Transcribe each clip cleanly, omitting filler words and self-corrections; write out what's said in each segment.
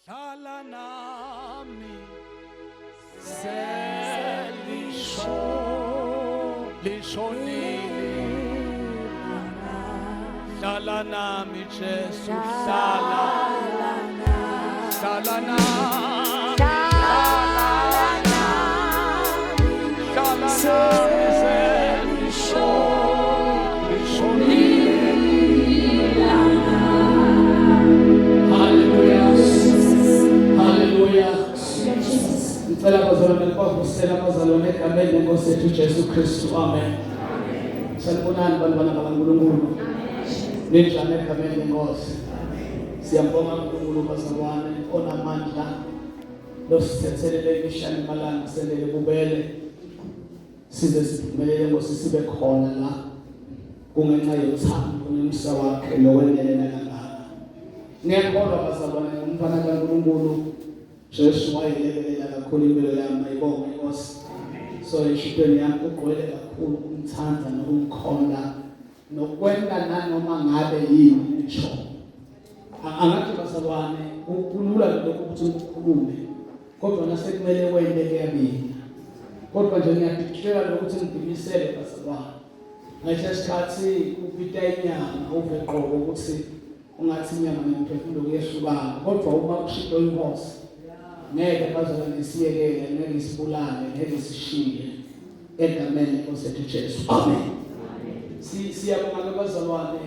hlala nami selishonile hlala nami Jesu hlala nami Ngicela abazalwane bavusela abazalwane egameni lenkosi yethu Jesu Kristu. Amen. Sanibonani bantwana bakaNkulunkulu. Ninjani egameni lenkosi? Siyambonga uNkulunkulu bazalwane onamandla losithethelele imishana emalanga sendele kubele size siphumelele Nkosi sibe khona la kungenxa yothando nomsa wakhe lokwenyelela kangaka. Ngiyakholwa bazalwane umfana kaNkulunkulu Jesu wayelekelela kakhulu impilo yami ayibonge Nkosi. So ishipeni yami ugqwele kakhulu ukumthanda nokumkhonda nokwenda nanoma ngabe yini ngisho. Angathi bazalwane ukulula lokho ukuthi ukhulume kodwa nasekumele wende kuyabili. Kodwa nje ngiyadicela lokuthi ngidimisele bazalwane. Ngisho isikhathi upita inyama uveqobo ukuthi ungathi inyama nemphefumulo kuyehlukana kodwa uma kushito inkosi ngeke bazalwane siyekele ngeke sibulale ngeke sishiye egameni lenkosi yethu Jesu. Amen. Siyabonga bazalwane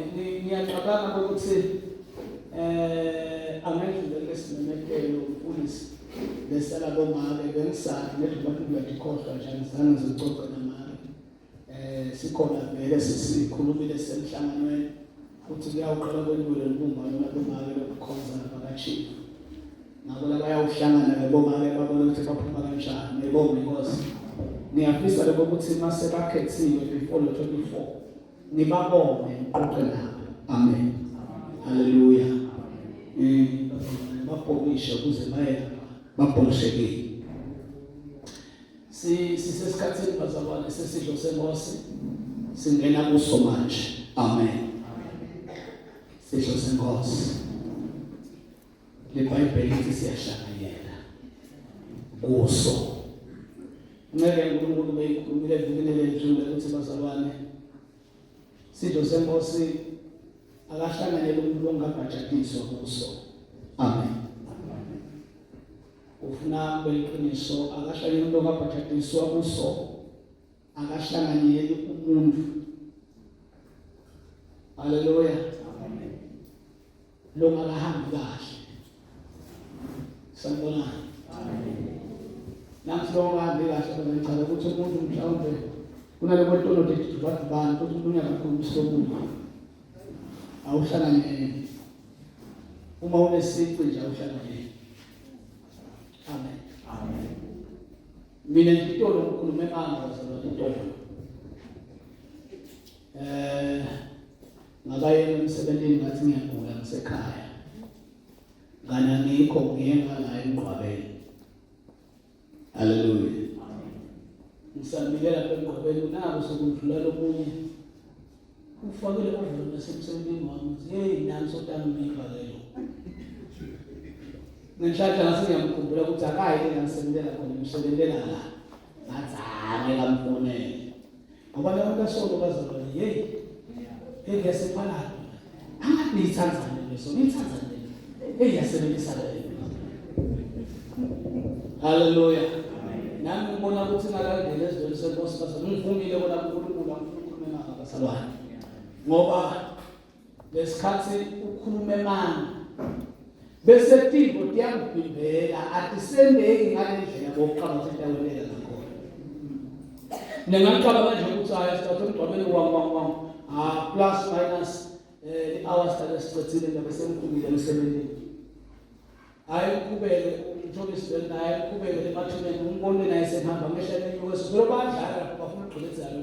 ngiyaqabanga ukuthi angedlule lesimemekelo umfundisi lesala bomake bengisathi nethi abantu bayikhohlwa njani sana zicoca namali sikhona vele sisikhulumile semhlanganweni ukuthi kuyawuqala kwendulo lobumbano labomake lokukhonza nabakachief ngabo labayawuhlangana lebomake babona ukuthi baphuma kanjani nebonge Nkosi. Ngiyafisa lokho ukuthi mase bakhethiwe before lo 24 nibabonge uqoqe nabo. Amen. Hallelujah. Bapholishe ukuze baye bapholisheke. Sisesikhathini bazalwane sesidlo senkosi singena kuso manje. Amen. Sidlo senkosi. LeBhayibheli lithi siyashanganyela kuso. Ngeke uNkulunkulu beyikhulumile evikini ledlule ukuthi bazalwane sidlo senkosi akahlanganyele umuntu ongabhajatiswa kuso. Amen. Ufuna beyiqiniso akahlanganyele umuntu ongabhajatiswa kuso akahlanganyele umuntu. Haleluya. Amen. Lo malahambi kahle. Sanibona. Amen. Namhlonga kahle ngicela ukuthi umuntu mhlawumbe kunaloko ntono ukuthi abantu ukuthi unyaka kakhulu somuntu awuhlangane uma unesiqi nje awuhlangane. Amen. Amen. Mina ngitolo ukukhuluma emanga bazalwane ngabaye emsebenzini ngathi ngiyagula ngisekhaya ngana ngikho ngiyenga la eNgqwabeni. Hallelujah. Ngisambile lapha eNgqwabeni nabo sokudlula lomunye ufakile ovolo nasemsebenzini wami hey nami sotangimika lelo ngishaja ngasengiyamkhumbula ukuthi akayi ngisebenzela khona ngisebenzela la ngazame ngamfonela ngoba abantu basolo bazalwane hey ngiyasephala angathi nithandzane leso nithandzane yasebenzisa leyo. Hallelujah. Nami ngibona ukuthi ngalandela ezweni senkosi bazalwane ngivumile bona uNkulunkulu angifune ngabazalwane ngoba lesikhathi ukhuluma emanga bese tipo tiyakubimbela atisendeki ngalendlela bokuqala sendaweni lakhona. Ningaqala manje ukuthi ayasithatha umgqwabeni wami plus minus hours esicethile ngabe semkhulile emsebenzini. Ayikubele umthobisi naye ayikubele emathuneni umbone naye sehamba ngehlelo lenyuka lo badlala bafuna ugqileza lo.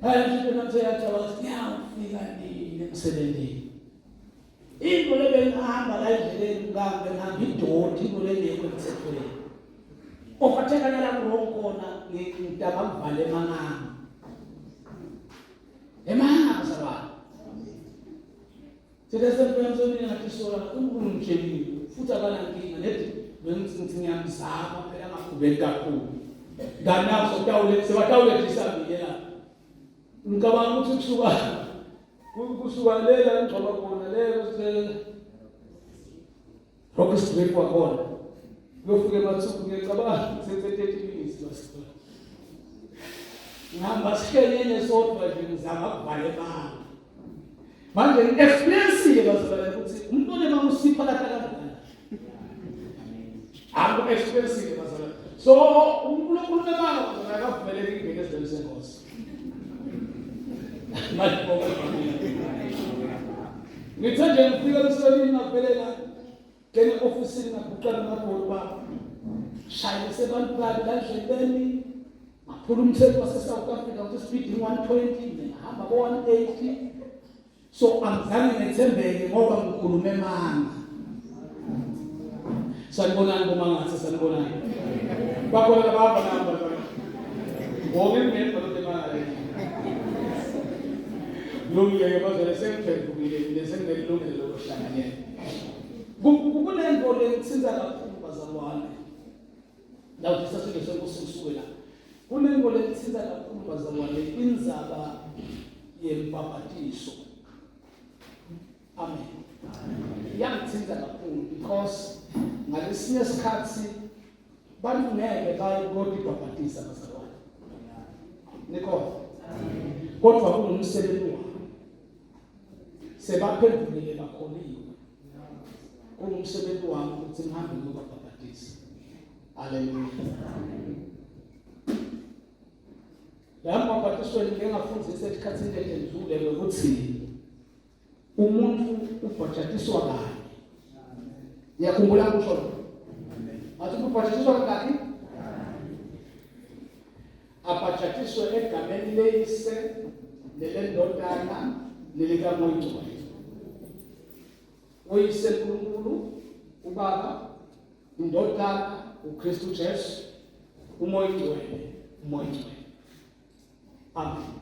Ngithi namthe yathi ngiyafika nini emsebenzini. Into lebengihamba la endleleni ngihambe ngihamba idoti into lengekho emthethweni. Ofathekana la kuronkona ngidaba ngivale emanganga. Emanganga bazalwane. Sithesempela somini ngathi sola uNkulunkulu ngitshengile futhi abanankinga nethi bengithi ngiyamzama phela ngakhubeki kakhulu nganazo tawule sebatawule disabile la ngicabanga ukuthi kusuka lela ngcoba khona lelo Progress Street kwakhona kuyofika emathuku ngiyacabanga 30 minutes basikhona ngihamba sihlelene sodwa nje ngizama ukubhala emanga manje ngi-experience bazalwane ukuthi umuntu onemama usipha kanjani aku-experience bazalwane so uNkulunkulu emanga bazalwane akavumeleki ingene ezweni senkosi manje ngithe nje ngifika emsebenzini ngaphelela kene ofisini ngaguqana amabholo babo shayise abantu babi kanjebeni ngaphula umthetho wase-South Africa ukuthi speeding 120 ngihamba ko-180 so angizange ngethembeke ngoba ngikhulume emanga sanibonani bomangase sanibonani bakhona labahamba nabo ngoba ngingekho emanga lungeke bazele sengiphendukile ngesengilungile lokuhlanganyela kunento lengithinta kakhulu bazalwane la sisasile sokusuke la kunento lengithinta kakhulu bazalwane indzaba yempapatiso amen yangithinta kakhulu because ngalesinye isikhathi bantu ngeke bayibapatisa bazalwane nikho kodwa kunomsebenzi wabo sebaphendukile bakholiwe umsebenzi wami ukuthi ngihambe ngiyobaphatisa haleluya la maphatisweni ngiyafundisa esikhathini edlule ukuthi umuntu ubhajatiswa kanye ngiyakhumbula kusho athi ubhajatiswa kanye abhajatiswe egameni leyise lelendodana lelikamoyingcwele uyise uNkulunkulu ubaba indodana uKristu Jesu umoya ingcwele amen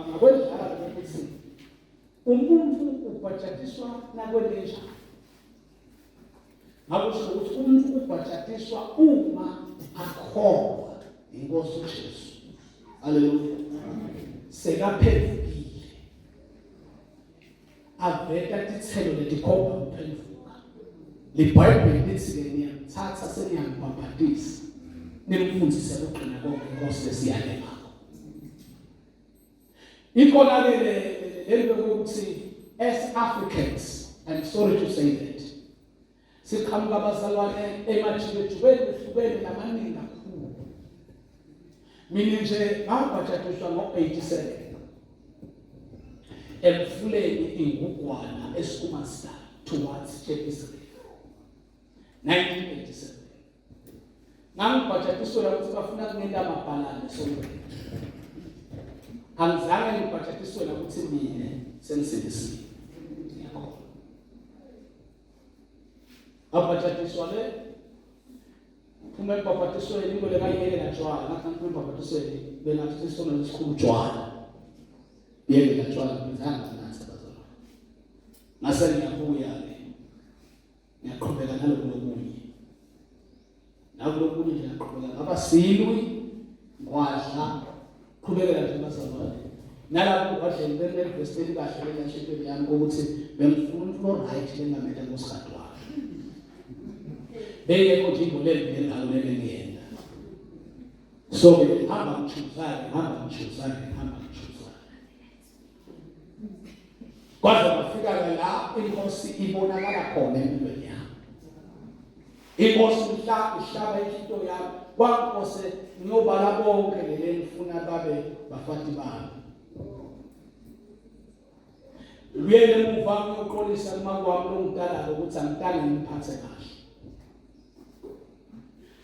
ngakwedlala ukuthi umuntu ubhajatiswa nakwelenja ngakusho ukuthi umuntu ubhajatiswa uma akholwa inkosi uJesu haleluya sekaphendukile aveta tithelo letikhomba ukuphenduka libhayibheli lithi ngiyamthatha seniyambaphatisa nimfundise ukuqina konke inkosi lesiyale ngakho ikhona lento ukuthi as Africans I'm sorry to say that siqhamuka abazalwane emajikejubeni ehlukene lamaningi kakhulu mina nje ngabhajatiswa ngo-87 emfuleni ingugwana eSkumastar towards Jeppes 1987 ngangibhajatiswa ukuthi bafuna kunenda amabhalane sonkweni angizange ngibhajatiswe ukuthi mina sengisebenzile abhajatiswa le uma ibhajatiswe ngole ngayele natshwala ngathi ibhajatiswe bengathi sisona lesikhulu tshwala yeke natshwala ngizange nganathi bazalwane ngase ngiyabuya ke ngiyaqhubeka nalokunye nakulokunye nje ngiyaqhubeka ngabasilwi ngwadla qhubekela nje bazalwane nalapho kade ngibene kahle lenhlelo yami ukuthi bengifuna lo right lengamele ngosikhati wami beyekho nje ingolelo nendawo lengiyenza so ngihamba ngijuzana kwaze bafika la inkosi ibonakala khona empilweni yami inkosi ihlaba into yami kwankose ngiyobala bonke lele ngifuna babe bafati bami luyele emuva ngiyoqolisa kumakwami longidala ukuthi angitali ngiphathe kahle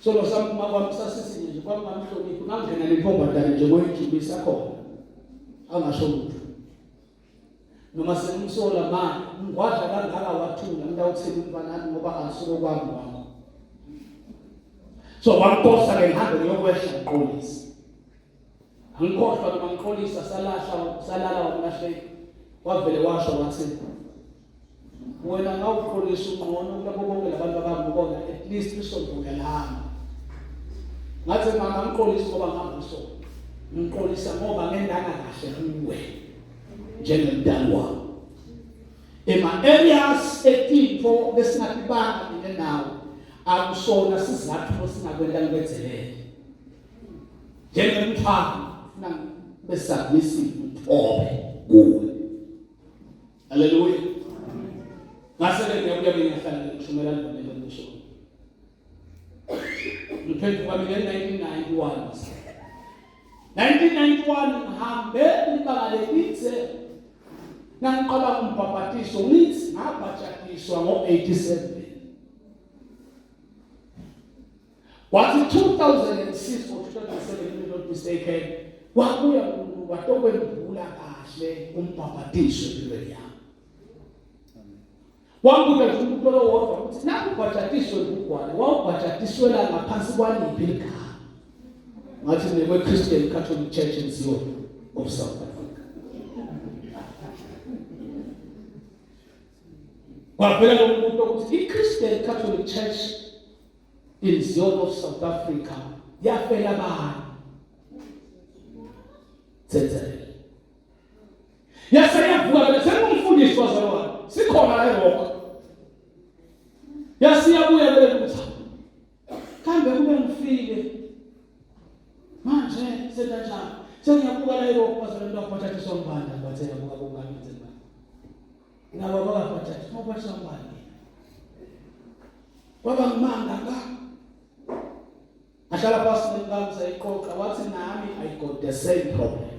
so lo sami kumakwami sasisinye nje kwami ngamhloniphi ngangena nentombazane nje koyijubisa khona angasho lutho noma sengisola manje ngwadla kangaka wathula ngidawuthela umfanani ngoba asuke kwami wakho so wankosa ke ngihambe ngiyokwehla uqolisa angikhohlwa noma ngiqolisa salala wamlahleka wavele washo wathi wena ngawuqolisa ungqono kulabo bonke labantu abangibona at least isondolelana ngathi mama ngiqolisa ngoba ngamso ngiqolisa ngoba ngendanga kahle kuwe njengemntana wami ema areas etipho lesingatibanga nine nawo akusona sizathu singakwenda ngibethelele njengemthamo ufuna besabisi uthobe kuwe haleluya ngasele ngiyabuya bengahlala ukushumela ngibonele ngisho ngiphendula kwami nge-1991 ngihambe ibanga letitse nangiqala umbhabhatiso ngithi ngabhajatiswa ngo-87 wathi 2006 or 2007 not mistaken wabuya watokwendlula kahle umbhabhatiso empilweni yami wambuka nje umuntu owodwa ukuthi nakubhajatiswe ngugwane wawubhajatiswela ngaphansi kwaliphi igama ngathi nekwe Christian Catholic Church in Zion of South Africa kwavela lo muntu ukuthi i-Christian Catholic Church in Zion of South Africa yafela bani tsethe yasayavuka bese umfundisi wazalwane sikhona la eRock yasiyabuya bele ukuthi kambe kube ngifile manje sendanjani sengiyabuka la eRock wazalwane ndaphatha isombanda bathela buka bongani nzima ngaba bakaphatha ngoba sombanda kwaba ngimanga ka ahlala phansi nenkamisa iqoqa wathi nami I got the same problem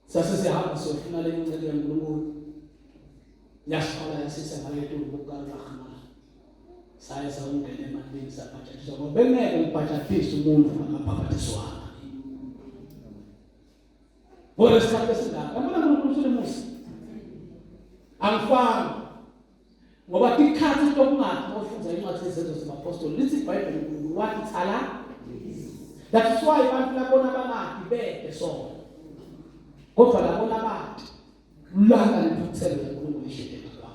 sase sihamba sofuna le incele yaNkulunkulu yashala yasisa ngaleto bukarahma saya sawungena emandini saphathiswa ngoba bengeke ngiphathise umuntu angaphathiswana bona sikhathi singaka abona uNkulunkulu uSulemusi angifani ngoba tikhathi tokungathi ofunza incwadi ezenzo zamaapostoli lithi iBhayibheli uNkulunkulu wathi thala that's why abantu labona bangathi bede sona kodwa labona abantu laka lentuthelele uNkulunkulu ishede ngakho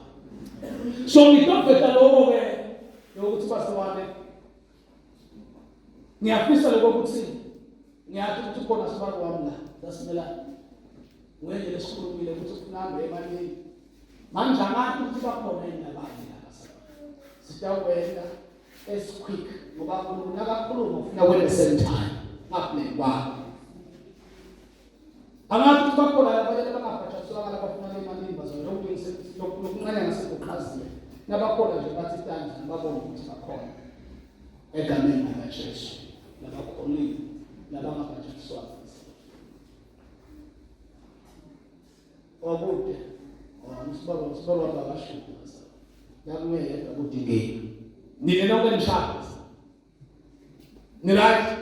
so ngidobheta lokho ke yokuthi basiwane ngiyafisa lokho ukuthi ngiyathi ukuthi khona sibalo wami la sasimela wenye lesikhulumile ukuthi ufunambe emalini manje abantu ukuthi bakhona inabanye lapha sitawela as quick ngoba uNkulunkulu nakakhuluma ufuna wena same time ngaphleni kwakho angathi bakhona labanye abangaphathiswa abafuna imali bazona lokuncane ngasekuqhazile nabakhona nje bathi tanda babone ukuthi bakhona egameni likaJesu labakhonile labangaphathiswa obude usibalo abashuku yakumele akudingeki nine lonke nishaka ni right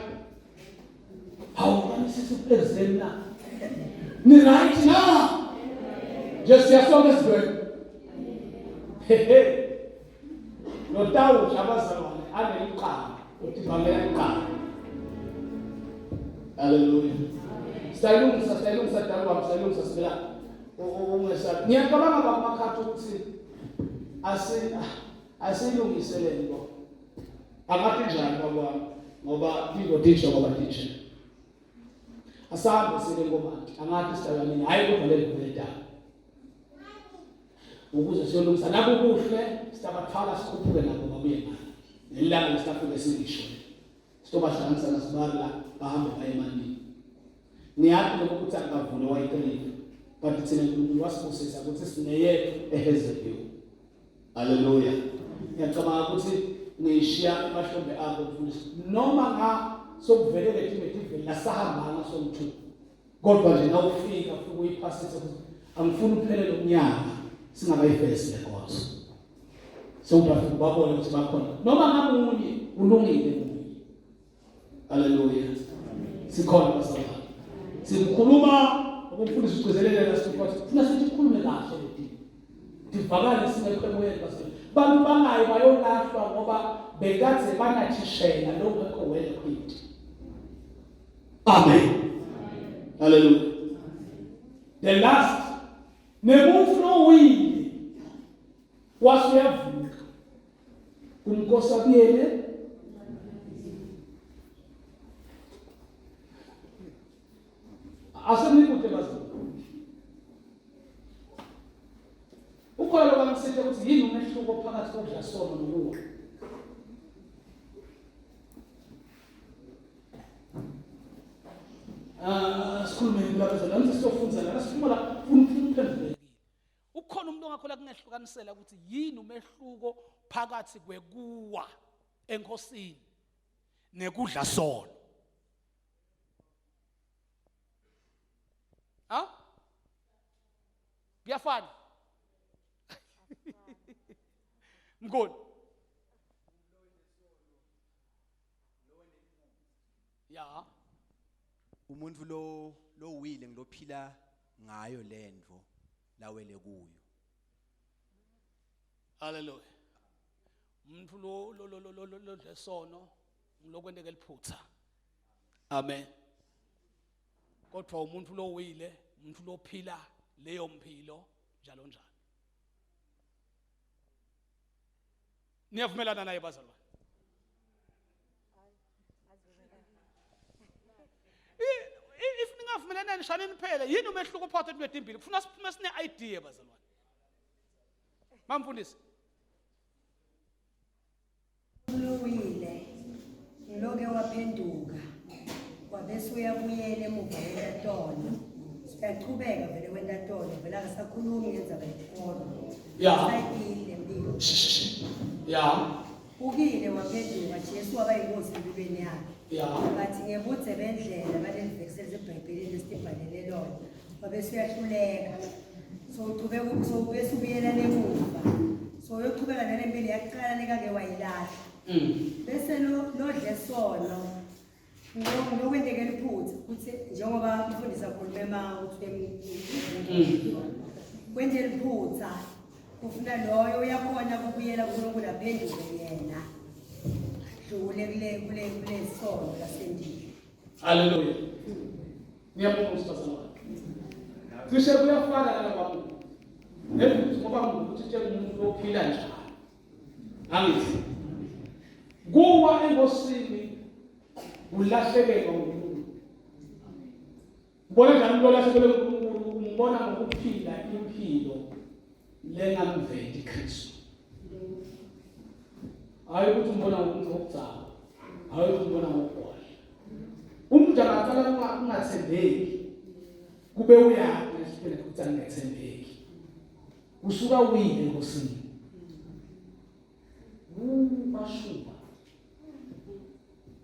how can sisiphezeni na ni right na just yasonke sibwe no tawo shabazalwane ane iqala uthi bangela iqala haleluya sayilungisa dawa sayilungisa sibela ungesa ngiyacabanga bakumakhatha ukuthi asilungisele nto angathi njani bakwami ngoba indodisha ngoba teacher asabe sile ngomati angathi sidalanini hayi kodwa le ngoleta ukuze siyolungisa nabo kuhle sitabathwala sikhuphuke nabo babuye ngalo nelanga sitafike silisho sitobahlanganisa nasibala bahambe baye emanini niyathi ukuthi akavule wayitelive but thina uNkulunkulu wasibusisa ukuthi sineyethu eHezekiya haleluya ngiyacabanga ukuthi ngishiya amahlombe akho mfundisi noma sokuvelele Timothy la sahamba ngaso kodwa nje nawufika ufike uyiphasise ukuthi angifuni uphelele umnyaka singabayifesi lenkonzo sewutafika babone ukuthi bakhona noma ngamunye ulungile munye haleluya sikhona basaba sikhuluma ukufundisa ugcizelele lasifuthi funa sikhulume kahle leti divakale singekho emoyeni basaba bantu bangayi bayolahlwa ngoba bekade banathishela lokho well equipped amen hallelujah the last Nemuntu nowile wasuyavuka. Umnkosi abuyele asemikude bazali. Ukhona lokamsihle ukuthi yini umehluko phakathi kokudla sono nokuwa. Sikhulume ngilapha la sizofunza la sifuna uphendulekile. Ukhona umuntu ongakhola kungehlukanisela ukuthi yini umehluko phakathi kwekuwa enkosini nekudla sono. Ha? Kuyafana? Mngoni? Ya. Umuntu lo wile ngilophila ngayo lendvo lawele kuyo. Hallelujah. Umuntu lo lesono ngilokwendeke liphutha. Amen. Kodwa umuntu lo wile, umuntu lo phila leyo mpilo njalo njalo. Niyavumelana naye bazalwane? If ningavumelana nishane niphele, yini umehluko phakathi kwethu imbili? Kufuna siphume sine idea bazalwane. Mamfundisi. Uwile loke waphenduka wabese uyabuyela emuva eNtolo siyaqhubeka vele kweNtolo vele akasakhulumi ngendaba yesikolo sayidile impilo Ya ukile waphenduka Jesu waba yinkosi empilweni yakhe bathi ngebuthe bendlela balelivekisela eBhayibhelini lesibhalele lona wabese uyahluleka so uqhubeka so bese ubuyela emuva so uyoqhubeka nalempilo yaqala nekake wayilahla bese lodle sono ngokwendeke liphutha ukuthi njengoba umfundisi akhuluma ukuthi kwendeke liphutha kufuna loyo uyakhona ukubuyela kuNkulunkulu aphenduke yena dlule kule sono lasendile. Hallelujah. Ngiyabonga sibazalwane. Cishe kuyafana nalabo nefuthi ngoba ukuthi njengomuntu ophila njalo. Angithi kuwa enkosini ulahlekelwa uNkulunkulu. Ubona njani lo lahlekelwe uNkulunkulu? Umbona ngokuphila impilo lengamveli Kristu. Hayi ukuthi umbona ngokudzala. Hayi ukuthi umbona ngokugwala. Umuntu angaqala ungathembeki kube uyazi ngesibele ukuthi angethembeki. Usuka wile enkosini. Bashuba.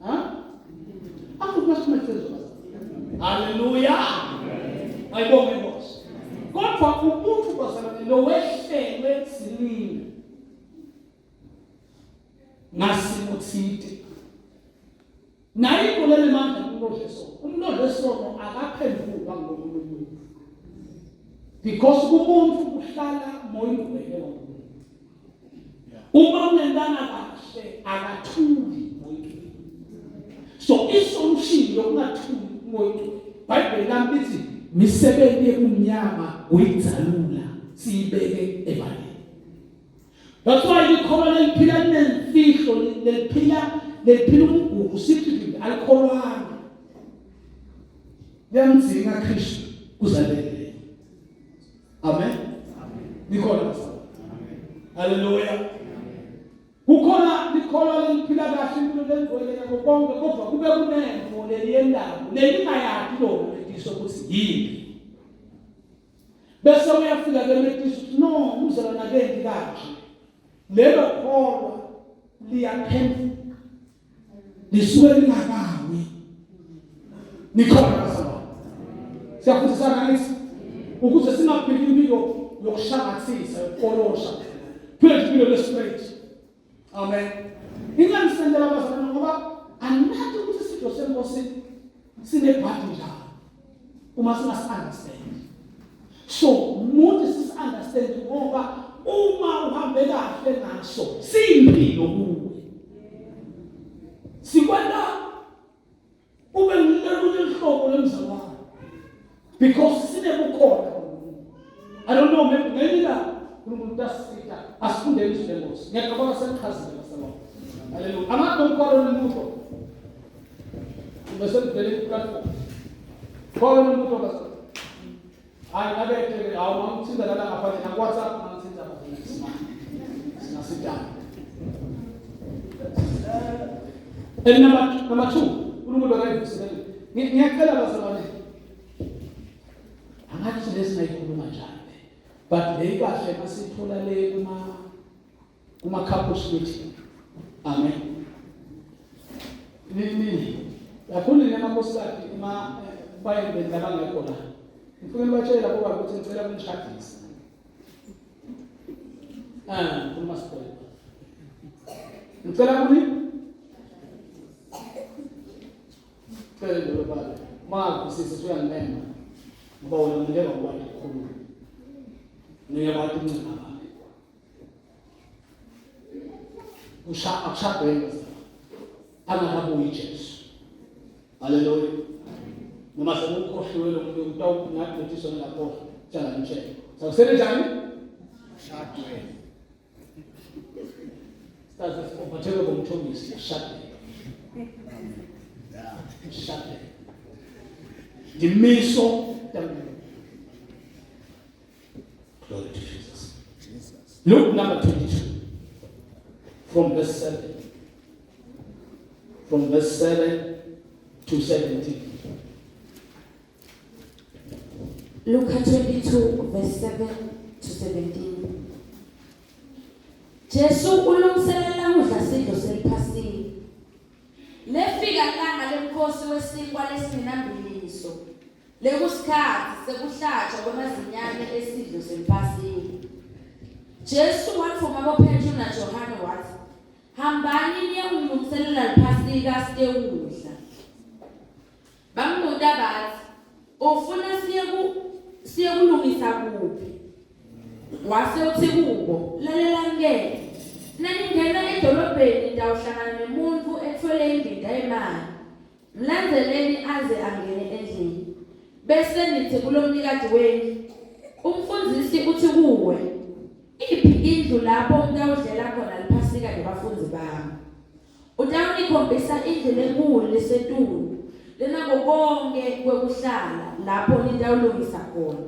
Ha? Hallelujah. Ayibonge Nkosi. Kodwa umuntu bazalwane lo wehlelwe ezinini. Ngasimuthiti. Nayi kulele manje umlondle lesono akaphenduka ngomuntu. Because umuntu uhlala moyingcwele ngomuntu. Uma unendana kahle akathuli moyingcwele. So isolution yokungathuli moyingcwele. Bible nami lithi misebenzi yemnyama uyidzalula siyibeke ebaleni. That's why likholwa leliphila nemfihlo leliphila umgugu sithi alikholwanga. Liyamdzinga Kristu kuzalele. Amen. Nikhona bafana. Hallelujah. Kukhona likholwa leliphila kahle impilo lengcwele konke kodwa kube kunemvo leliyendalo lelingayazi lo letiso ukuthi yini. Bese uyafika ke letiso no umzalwana kendi kahle. Lelo kholwa liyaphenduka. Lisuke lingakawi. Nikhona bafana. Siyafundisana ngithi ukuze singaphili impilo yokushakathisa yokolosha. Phela impilo lestraight. Amen. Inganisendela abazalwane ngoba anathi ukuthi isitho senkosi sinebhadi njalo. Uma singasunderstand. So, umuntu sisunderstand ngoba uma uhambe kahle ngaso simpilo kuwe. Sikwenda ube ngilelo lehlobo lemzalwane. Because sinebukhona. I don't ngelila uNkulunkulu utasita asifundele izwi lenkosi. Ngiyaqabanga senichazile ngasalona. Haleluya. Amadonkolo lomuntu. Bese ngibhele platform. Khona umuntu bese. Hayi ngabethe awumthinda lana ngaphandle na WhatsApp ngithinda ngaphandle. Sinasitana. And number 2, uNkulunkulu akayivuselele. Ngiyacela bazalwane. Angathi lesinayikhuluma njani. But le kahle masithola le kuma couples meeting. Amen. Nini. Yakhona nemakhosikazi bayembenda bangekho la. Ngifuna batshela kuba ukuthi ngicela kunishadisa. Khuluma sikhona. Ngicela kuni Phela baba, manje sisizuyangena. Ngoba wena ngeke ukwazi ukukhuluma. Niyabantu incema babe. Akushadwe ngeza. Angabuyi Jesu. Haleluya. Noma sekukhohliwe lo muntu utawunakulethiswa ngapho njalo nje. Sakusele njani? Shadwe. Stasa obathe bomthomisi shadwe. Shadwe. Dimiso Glory to Jesus. Luke number 22, from verse 7. From verse 7 to 17. Luke 22, verse 7 to 17. Jesu ulungiselela udla sidlo seliphasini. Lefika ilanga lemkhosi wesinkwa lesingenambiliso. Lekusikhathi sekuhlatshwa kwemazinyane esidlo seliphasini. Jesu wathuma aboPetru naJohane wathi, hambani niye kulungiselela liphasika siyekudla. Bambuza bathi, ufuna siyekulungisa kuphi? Wase uthi kubo, lalelani-ke, naningena edolobheni nitawuhlangana nomuntu ethwele imbida yemali. Mlandeleni aze angene endlini. Bese nithi kulo mnikati wenu, umfundisi uthi kuwe, iphi indlu lapho umntawudlela khona liphasika nabafundi bami. Utawunikhombisa indlu enkulu lesetulu, lenako konke kwekuhlala lapho nitawulungisa khona.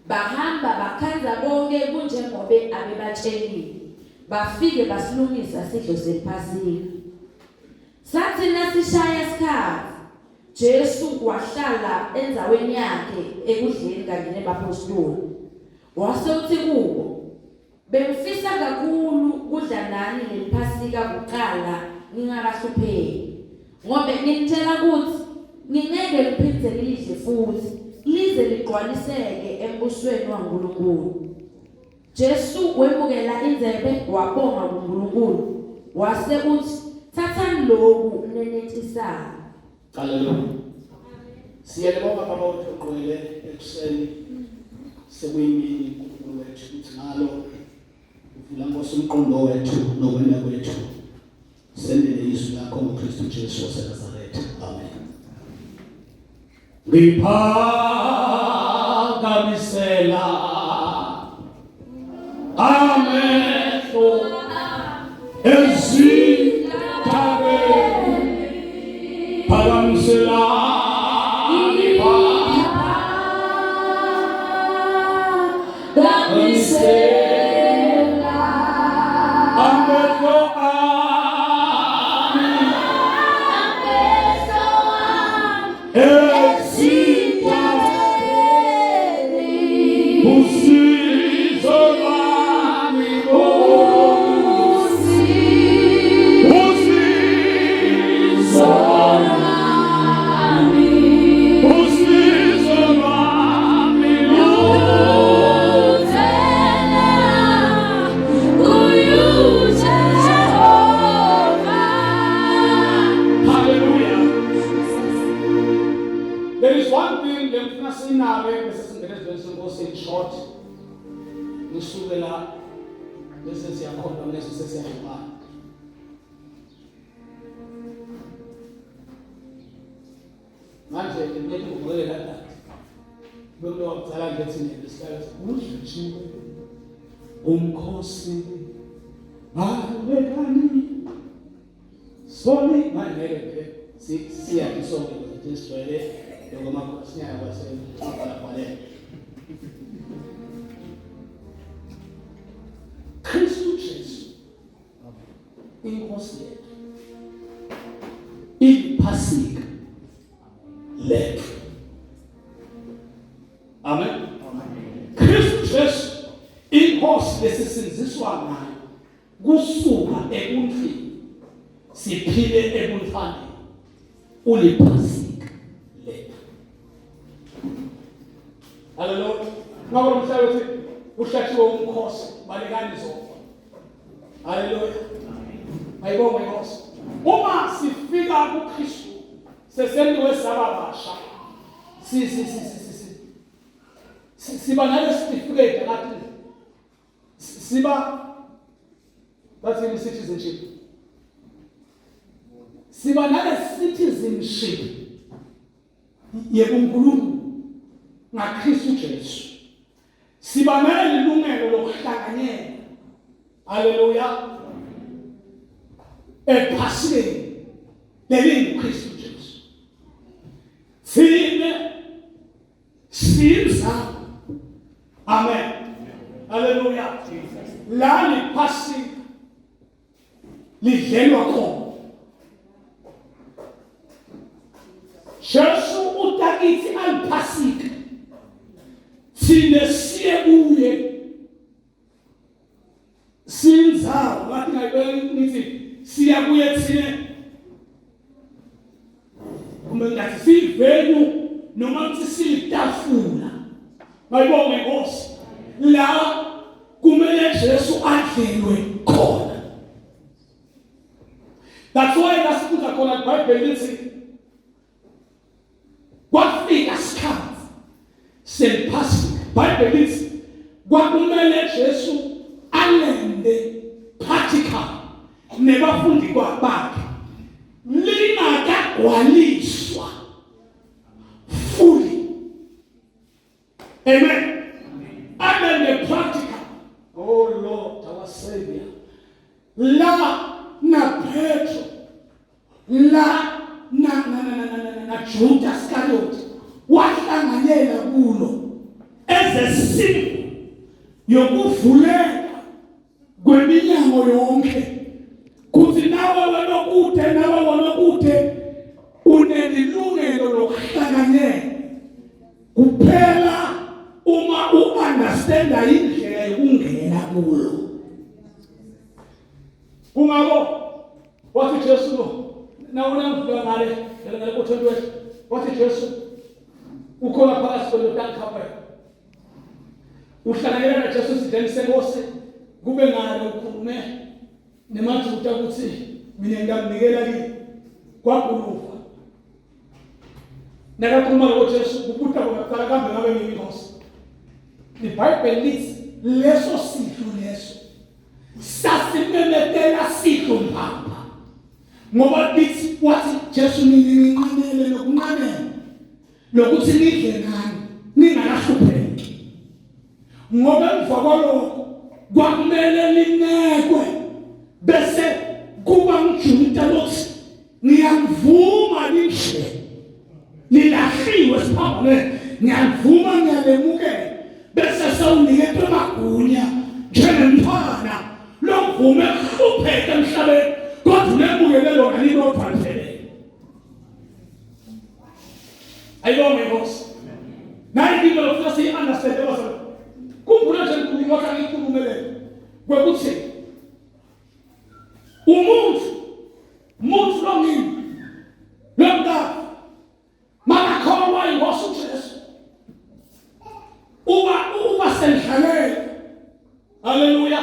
Bahamba bakhanza konke kunjengobe abebatshelile. Bafike basilungisa sidlo seliphasika. Sathi nasishaya isikhathi, Jesu wahlala enzaweni yakhe ekudleni kanye nebapostoli. Wase uthi kubo, bengifisa kakhulu kudla nani leliphasika kuqala ngingakahlupheki. Ngoba ngitshela ukuthi ngingeke ngiphinde ngilidle futhi lize ligcwaliseke embusweni waNkulunkulu. Jesu wemukela indlebe wabonga kuNkulunkulu. Wase uthi, thathani lokhu nenethisayo. Haleluya. Siyabonga baba othoqwele ekuseni sekuyimini kuNkulunkulu wethu ukuthi ngalo uvula ngosumqondo wethu nokwenda kwethu. Sendele izwi lakho ngoKristu Jesu waseNazaretha. Amen. Ngiphakamisela amehlo ezithabeni phakamisela manje ngeke ngibukele la. Bekulo waqala ngethi ngesikhathi udla umkhosi balekani soni mangeke siya kisonke siswele ngomakhosi nyaka kwasebale Kristu Jesu inkosi yethu iphasika lethu. Amen. Kristu Jesu inkosi lesisinziswa nayo kusuka ebuntwini siphile ebuntwaneni uliphasika lethu. Hallelujah. Ngakho mhlawumbe uthi uhlatshiwe umkhosi balekani zofa. Hallelujah. Ayibonge inkosi. Uma sifika kuKristu sesendiwe sababasha. Siba nale certificate ngathi siba that's citizenship. Siba nale citizenship yebunkulunkulu ngaKristu Jesu. Siba nale ilungelo lokuhlanganyela. Hallelujah. Ephasikeni leli Kristu Jesu. Sinza. Amen. Hallelujah. La liphasika lidlelwa khona. Jesu utakithi aliphasika. Sine siye kuye. Sinza ngathi ngayibeka nithi siya kuye thine. Kumbe ngathi sivenu noma ukuthi silitafula. Bayibonge inkosi. La kumele Jesu adlelwe khona. That's why lasibuza khona iBhayibheli lithi kwafika isikhathi seliphasika. iBhayibheli lithi kwakumele Jesu alende practical nebafundi bakhe lingakagwaliswa fully. Amen. And the practical. Oh Lord, our Savior. La na Petro. La na Judas Iscariot. Wahlanganyela kulo. Ezesimo yokuvuleka kweminyango yonke. Kuthi nawe wanokude unelilungelo lokuhlanganyela. Kuphela uma u-understanda indlela yokungena kulo. Ungabo wathi Jesu na unamvuka ngale kothondwe wathi Jesu ukhona phakathi kwendoda kakhapha. Uhlanganyela na Jesu sideni senkosi kube ngalo ukhulume nemajuda ukuthi mina ngamnikela kini kwakhuluka. Nakakhuluma ngoJesu kubuta ngokuqala kambe ngabe ngiyinkosi. iBhayibheli lithi leso sidlo leso sasimemetela sidlo mpamba. Ngoba lithi wathi Jesu ninqanele nokunqanela lokuthi nidle ngani ningakahlupheki. Ngoba emva kwalokho kwakumele linekwe bese kuba umJuda lothi ngiyamvuma lidle lilahliwe siphamane ngiyavuma ngiyalemukela bese sawuniketwe magunya njengemfana lovume hlupheke emhlabeni kodwa unemukelelo ngalilodwa nje. Ayibonge inkosi. Nayi into lokufika siyi-understand abazali. Kumbula nje ngikhuluma xa ngikhulumelele kwekuthi umuntu longini lomntana makakholwa inkosi uJesu uba sendlalele. Haleluya.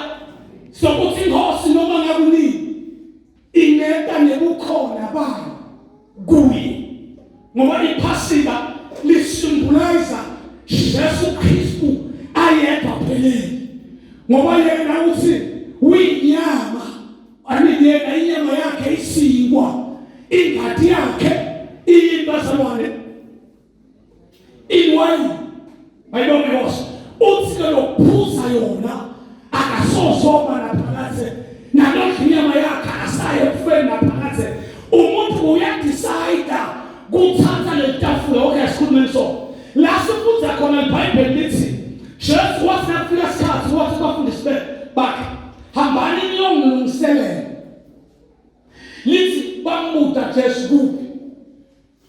Sokuthi inkosi noma ngakunini ingeta nebukhona bayo kuye. Ngoba iphasika lisymbolize Jesu Kristu ayedwa phelele. Ngoba yena uthi uyinyama aniyena inyama yakhe isinkwa ingadi yakhe iyibazalwane iwayini. Bayibonge inkosi. Uthi lokuphuza yona asozoba naphakade nalokho inyama yakhe asaye kufeni naphakade umuntu uyadecide kuthatha le tafula okay asikhulume so la sifunza khona iBhayibheli lithi Jesu wasafika isikhathi wathi kubafundisi bakhe hambani niyongilungiselela lithi bamuda Jesu kuphi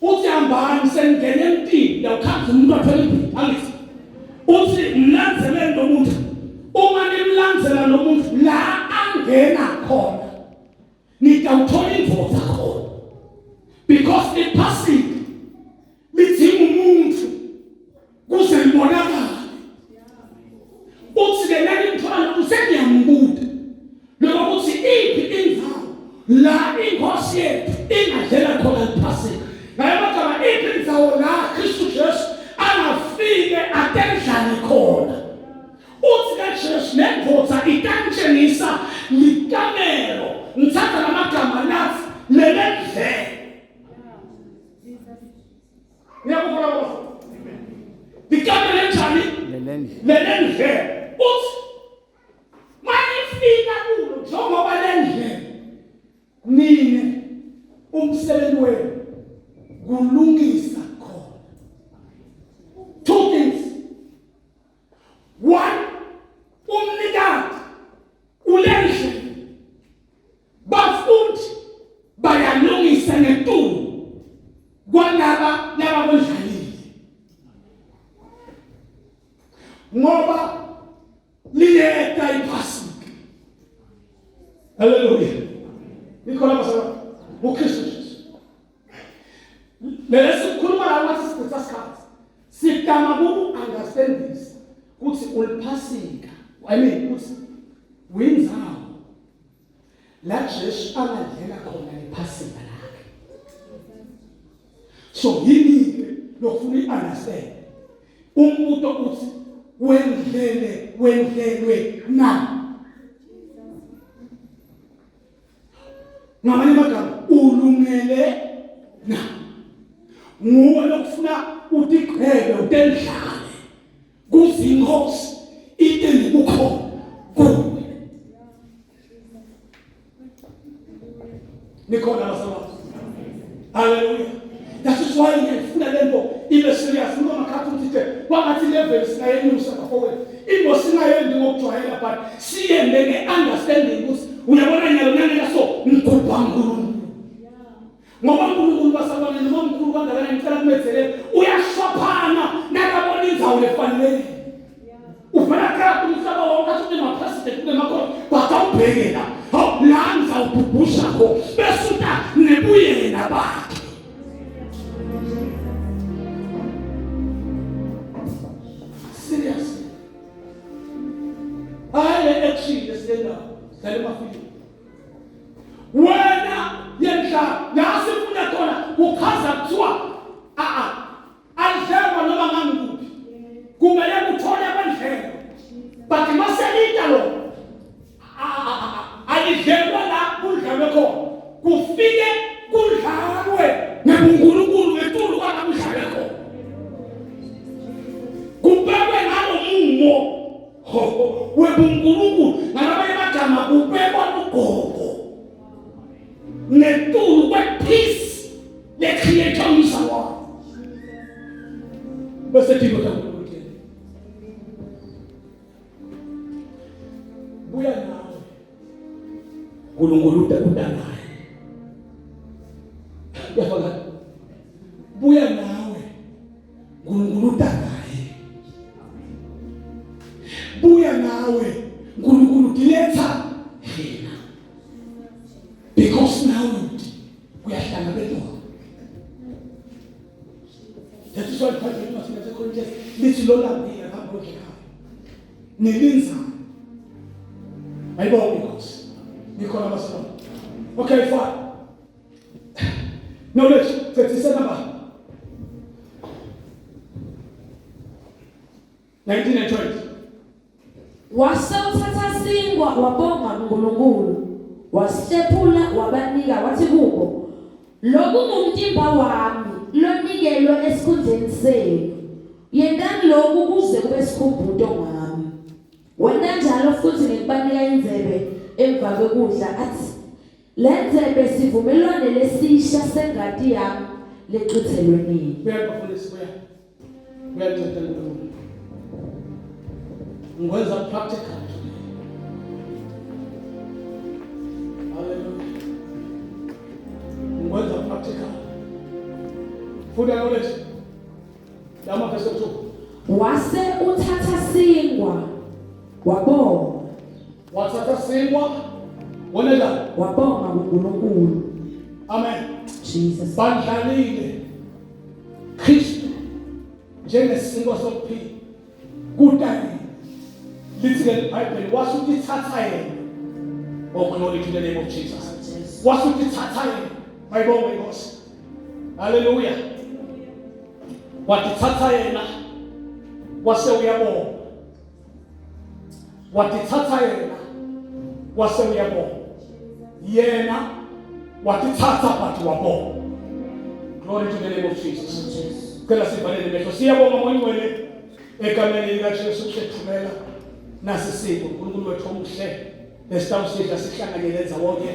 uthi hambani sengene empini lawukhanza umuntu aphela impilo angithi uthi mlanzelele lo muntu uma nimlanzela lo muntu la angena khona nitawuthola indvodza khona because iphasika lidinga umuntu kuze libonakale uthi ke nani mthwalo usengiyambuda lokho uthi iphi indzawo la inkosi yethu ingadlela khona iphasika ngabe magama iphi indzawo la Kristu Jesu angafike atendlane khona uthi ka Jesu nendvodza ikamtshengisa likamelo ngithatha lamagama lathi lelendlela ngiyakubona bafo likamelo enjani lelendlela uthi manifika kulo njengoba lendlela nine umsebenzi wenu kulungisa khona two things one umnikati ulendlela bafundi bayalungisa ngetulu kwalaba labakudlalile ngoba liyeka iphasika haleluya nikhona basaba uKristu Jesu lesikhuluma la wathi sisikhathi sikama understandings ukuthi uliphasika ukuthi wenzani la Jesu angadlela khona iphasika lakhe so yini lokufuna understand umuntu uthi wendlelwe na ngamanye amagama ulungele na nguwe lokufuna utiqhebe utendlane kuzingosi itende bukhona kuwe nikhona basaba haleluya that is why ngifuna lento ibe serious ngoba makhathi uthi kwathi level sinayenyusa bafowethu ingo singayendi ngokujwayela but siyende ngeunderstanding ukuthi uyabona nyalo nangela so ngikhuluma uNkulunkulu ngoba uNkulunkulu basabona noma uNkulunkulu kangakanani ngicela kumethele uyashophana nakabona indzawo lefanele ufuna kathi umhlaba wonke athi ma-president kube makho batawubhekela hawu la ngizawubhubhusha kho besuta nebuyena bakhe serious hayi action lesenda dale mafili wena yenhla yasifuna khona kuchaza kuthiwa alhema noma ngangikuphi kumele kuthole abandlela but maselita lo alidlelwa la kudlalwe khona kufike kudlalwe nebuNkulunkulu ngetulu kwanamhlanje khona kubekwe ngalo mumo webuNkulunkulu ngamanye amagama kubekwa ugogo netulu kwepeace le-creator umzawakhe bese thina uNkulunkulu buya nawe uNkulunkulu udanaye yafaka buya nawe uNkulunkulu udanaye buya nawe uNkulunkulu diletha hina because now uyahlangabezwa that is why Paul must say Corinthians lithi lo lambile ngabodleka nelinza ayibona because nikhona basona okay fine now let's 37 number 19 and 20 wasawuthatha singwa wabonga uNkulunkulu wasitephula wabanika wathi kubo lokhu ngumtimba wami lonikelwe esikhundleni senu yendani lokhu kuze kube sikhumbuzo ngami wena njalo futhi kubanika indzebe emva kokudla athi lenzebe sivumelwane lesisha sengadi yami lexuthelwe nini. Uyaqafundisa uyanceda uNkulunkulu. Ngwenza practical. Hallelujah. Ngwenza practical. Fuda knowledge. Dama verse 2. Wase uthatha singwa wabonga. Wathatha singwa wonela Wabonga uNkulunkulu. Amen. Jesus. Bandlalile Kristu njengesingwa sokuphila kudani lithi ke iBhayibheli wasuthi thatha yena. Oh, glory to the name of Jesus. Wasuthi thatha yena. Bayibonga inkosi. Hallelujah. Wathi thatha yena wase uyabonga. Wathi thatha yena wase uyabonga. Yena wathi thatha bathi wabonga. Glory to the name of Jesus. Kela sifanele mehlo siyabonga moyingcwele egameni lika Jesu sethumela nasisiko uNkulunkulu wethu omuhle lesitawusidla sihlanganyelenza wonke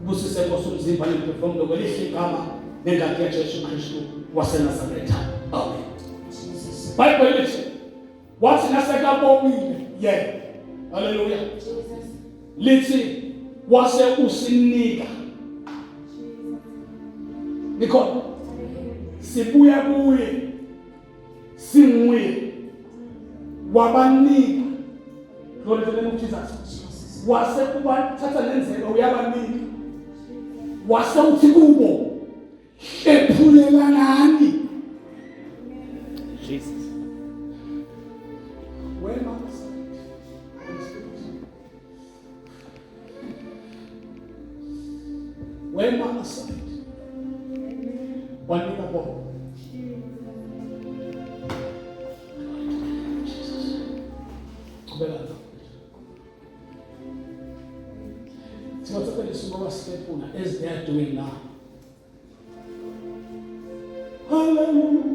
busise Nkosi umzimba nemphefumulo kwelihle igama nengadi ya Jesu Kristu waseNazaretha. Amen. Jesus. Bible lithi wathi nasekabonile yena. Hallelujah. Jesus. Lithi wase usinika. Nikho sibuya kuye singuye wabanika. Glory to the name of Jesus. Wase kubathatha nenzelo uyabanika. Wase uthi kubo ephulelanani. Jesus. Where am I? Where am I? Wanika Bwana. Kubela. Siwataka nisoma step una as they are doing now. Hallelujah.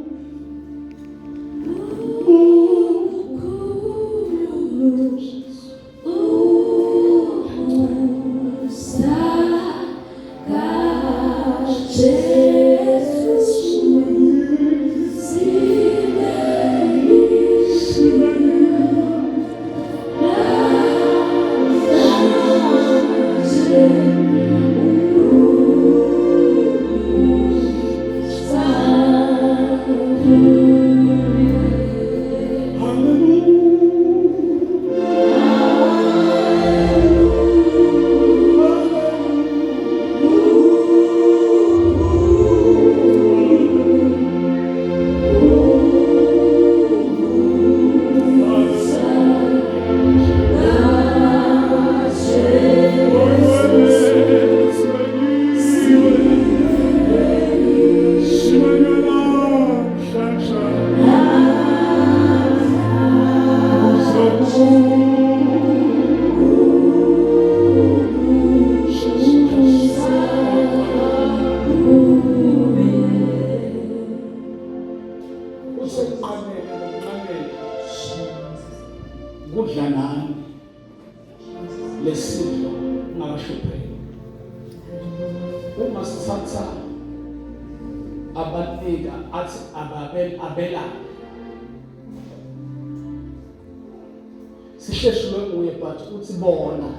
Sisheshwe nguye but uthi bona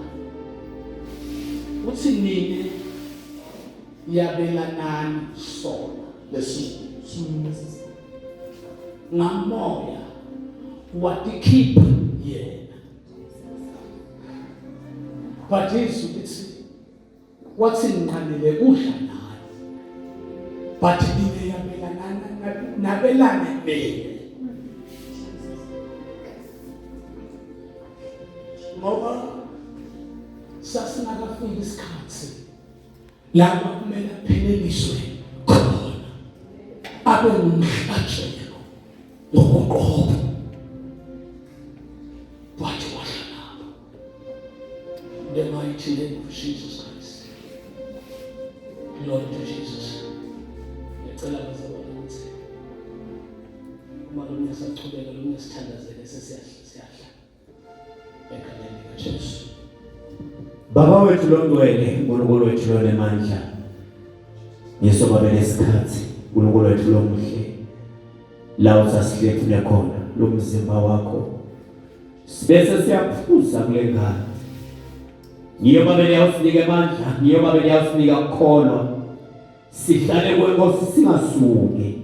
uthi nini yabelanani sona lesimo ngamoya watikhipha yena but Yesu uthi wathi nqanele kudla naye but nini yabelanana nabelane bene. Ngoba sasinakafika isikhathi lapho kumele apheleliswe khona abe ngumhlatshelo ngokuqobo wathi wahlala the mighty name of Jesus Christ. Glory to Jesus. Ngicela bazalwane ukuthi uma lo ngesachubeka lo ngesithandazele sesiyahla egameni likaJesu. Baba wethu longcwele, uNkulunkulu wethu lonemandla. Yesu babe nesikhathi, uNkulunkulu wethu lomuhle. La usasihlefune khona lo mzimba wakho. Sibese siyaphuza kule ngane. Ngiyo babe liyawusinika amandla, ngiyo babe liyawusinika ukukholwa. Sihlale kwenkosi singasuki.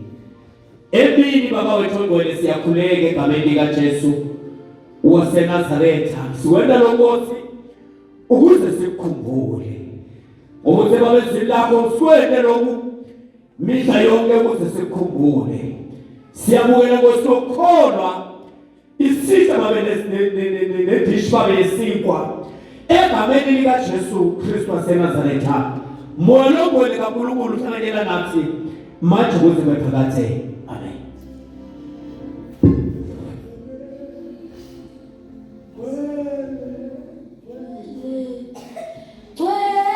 Emini baba wethu ongcwele siyakhuleka egameni likaJesu waseNazaretha. Siwenda lo Nkosi ukuze sikukhumbule. Ukuze babe zilapho siwende lokhu mihla yonke ukuze sikukhumbule. Siyabukela Nkosi ukukholwa isitha babe nedish babe yesinkwa egameni likaJesu Kristu waseNazaretha. Moya longcwele kaNkulunkulu uhlanganyela nathi manje ukuze bephakathe. Amen. Twele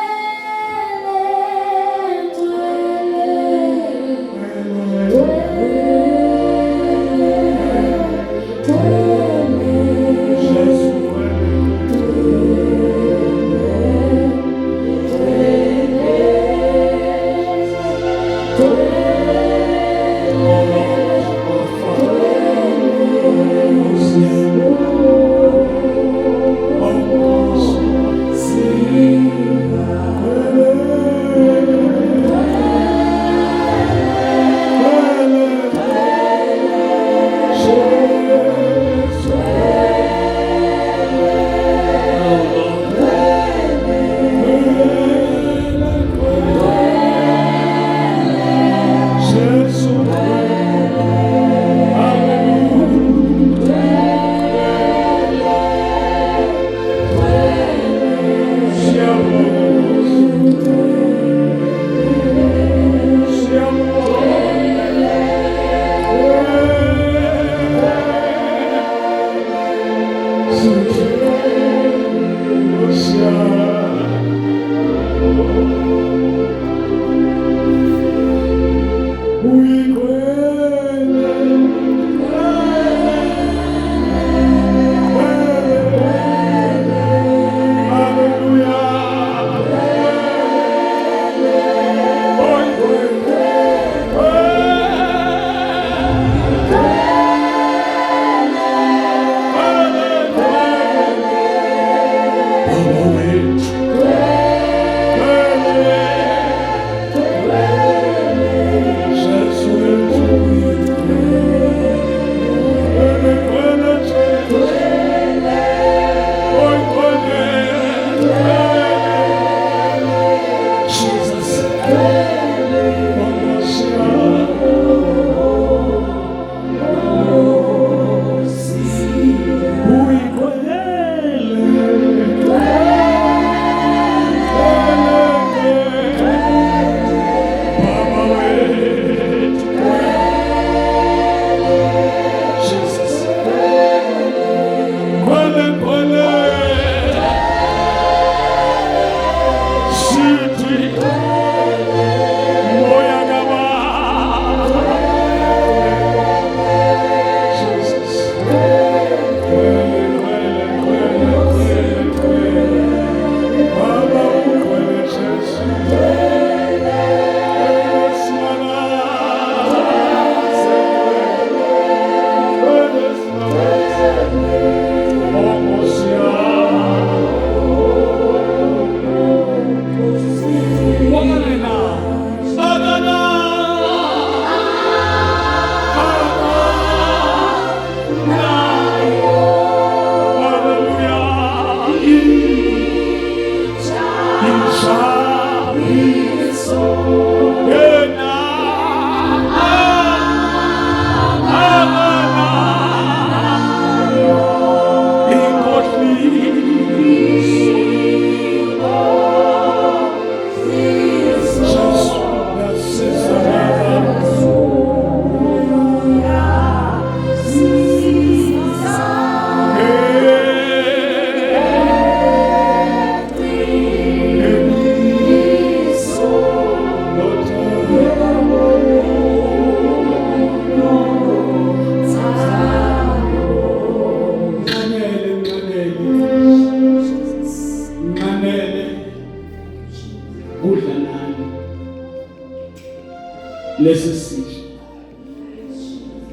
lesi sisho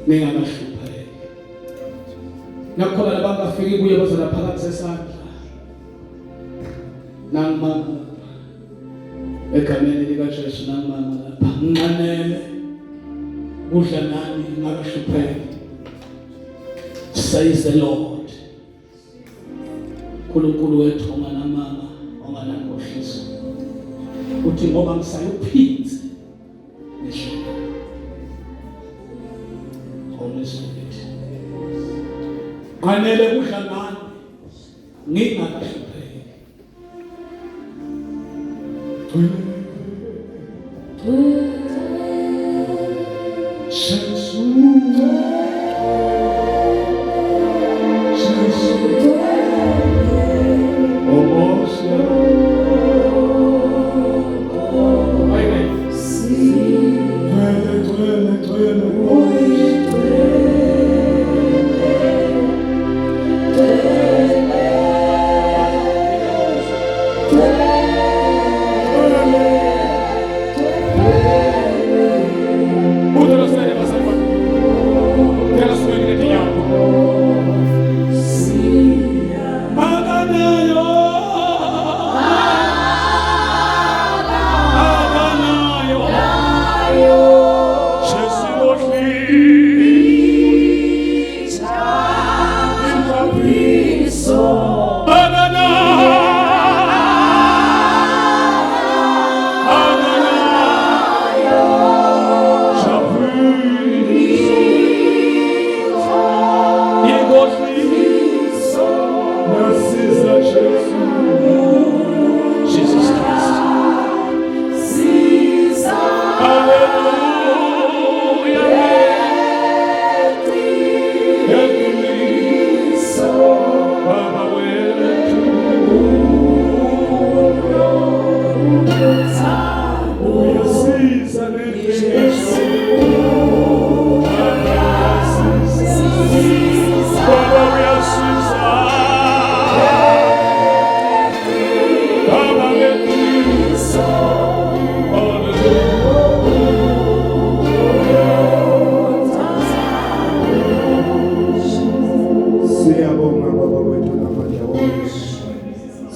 ningabahlupheki. Nakhona labangafiki kuye bazana phakathi sesandla nangimama egameni likaJesu nangimama lapha nginqanele kudla nani ngabahlupheki. Says the Lord. Nkulunkulu wethu onganamama onganankohliso uthi ngoba ngisayuphinze ngisho Holy Spirit nganele kudla nani ngingakahlupheki.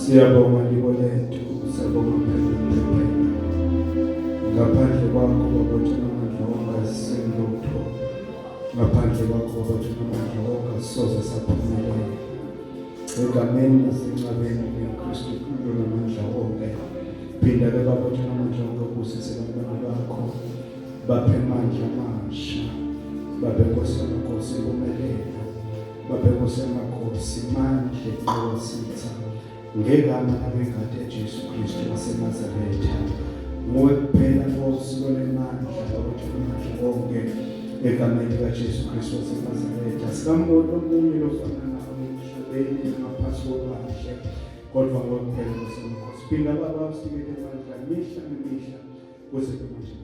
Siyabonga libo lethu, siyabonga phela. Ngaphandle kwakho babothana amandla ongasilutho. Ngaphandle kwakho babothana amandla ongasoze saphumelela. Egameni nasencabeni likaKristu kulo namandla onke. Phinda ke babothana amandla onke kusise abantwana bakho. Baphe amandla amasha. Baphe nkosana Nkosi impumelelo. Baphe nkosana Nkosi manje qositha. Ngegama labengadi Jesu Kristu waseNazaretha nguwe kuphela Nkosi onemandla ukuthi amandla konke egameni likaJesu Kristu waseNazaretha sikamboni omunye lofana nawe emhlabeni ngaphansi kolwandle kodwa nguwe kuphela Nkosi. Phinda baba usikele amandla mihla nemihla kuze manje.